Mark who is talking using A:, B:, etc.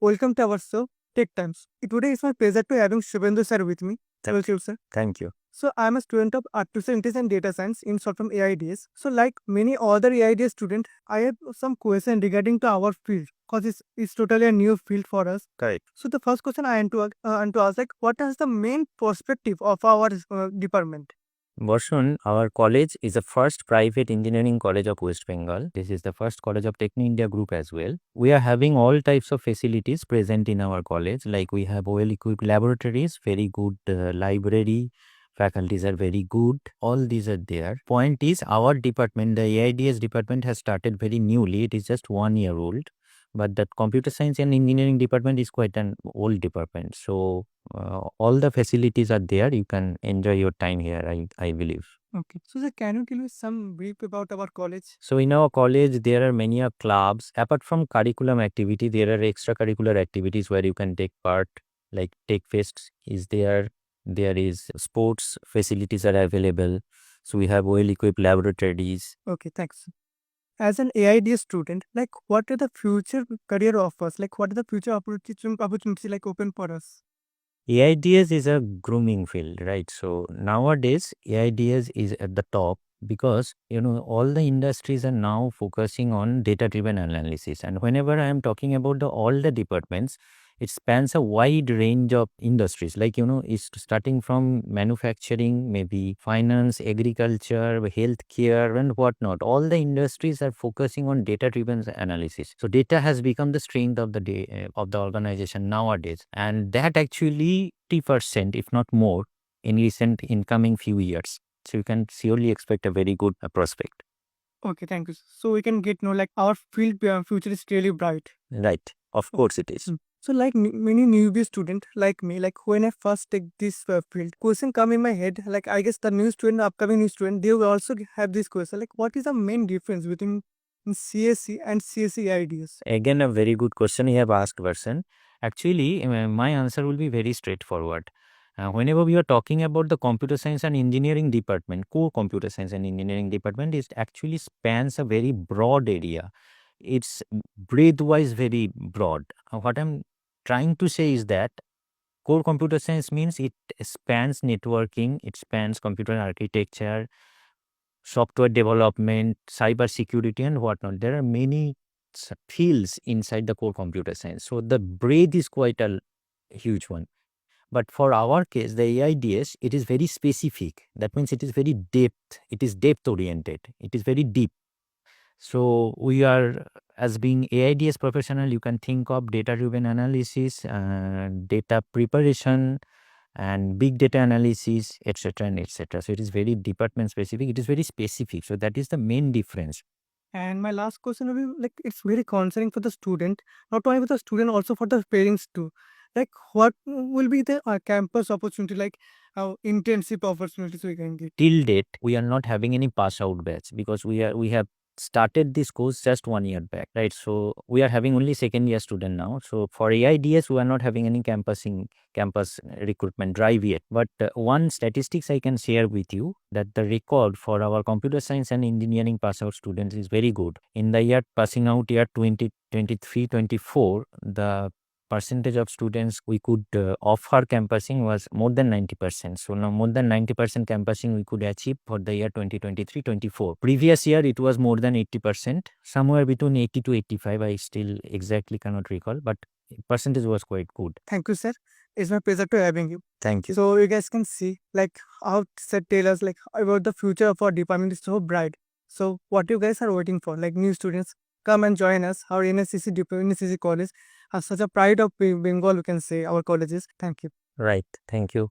A: welcome to our show, Tech Times. Today it's my pleasure to having Shubhendu sir with me. Welcome, sir.
B: Thank you.
A: So I'm a student of Artificial Intelligence and Data Science in short from AI DS. So like many other AI DS students, I have some question regarding to our field because it's totally a new field for us.
B: Correct.
A: So the first question I want to ask, like, what is the main perspective of our department?
B: Varshun, our college is the first private engineering college of West Bengal. This is the first college of Techno India group as well. We are having all types of facilities present in our college. Like we have well-equipped laboratories, very good library, faculties are very good. All these are there. Point is, our department, the AIDS department has started very newly. It is just 1 year old. But that computer science and engineering department is quite an old department. So all the facilities are there. You can enjoy your time here, I believe.
A: Okay. So sir, can you tell me some brief about our college?
B: So in our college, there are many clubs. Apart from curriculum activity, there are extracurricular activities where you can take part, like Tech Fest is there. There is sports facilities are available. So we have well-equipped laboratories.
A: Okay, thanks. As an AIDS student, like what are the future career offers? Like what are the future opportunities like open for us?
B: AIDS is a grooming field, right? So nowadays, AIDS is at the top because all the industries are now focusing on data-driven analysis. And whenever I am talking about all the departments, it spans a wide range of industries. Like it's starting from manufacturing, maybe finance, agriculture, healthcare, and whatnot. All the industries are focusing on data-driven analysis. So data has become the strength of the day of the organization nowadays, and that actually 30%, if not more, in recent incoming few years. So you can surely expect a very good prospect.
A: Okay, thank you. So we can get know like our field future is really bright.
B: Right. Of course it is.
A: So like many newbie student like me, like when I first take this field, question come in my head. Like I guess the new student, upcoming new student, they will also have this question. Like what is the main difference between CSC and CSE ideas?
B: Again, a very good question you have asked, Version. Actually, my answer will be very straightforward. Whenever we are talking about the computer science and engineering department, core computer science and engineering department, it actually spans a very broad area. It's breadth-wise very broad. What I'm trying to say is that core computer science means it spans networking, it spans computer architecture, software development, cyber security, and whatnot. There are many fields inside the core computer science. So the breadth is quite a huge one. But for our case, the AIDS, it is very specific. That means it is very depth. It is depth oriented. It is very deep. So we are, as being AIDS professional, you can think of data-driven analysis, data preparation, and big data analysis, etc. and etc. So it is very department specific. It is very specific. So that is the main difference.
A: And my last question will be like it's very concerning for the student, not only for the student, also for the parents too. Like what will be the campus opportunity, like internship opportunities we can get?
B: Till date, we are not having any pass out batch because we have started this course just 1 year back, right? So we are having only second year student now. So for AIDS, we are not having any campus recruitment drive yet. But one statistics I can share with you that the record for our computer science and engineering pass out students is very good. In the year passing out year 2023-24, the percentage of students we could offer campusing was more than 90%. So now more than 90% campusing we could achieve for the year 2023-24. Previous year it was more than 80%, somewhere between 80 to 85. I still exactly cannot recall, but percentage was quite good.
A: Thank you, sir. It's my pleasure to having you.
B: Thank you.
A: So you guys can see like how sir tell us like about the future of our department is so bright. So what you guys are waiting for? Like new students, come and join us. Our NSCC college has such a pride of Bengal. We can say our colleges. Thank you.
B: Right. Thank you.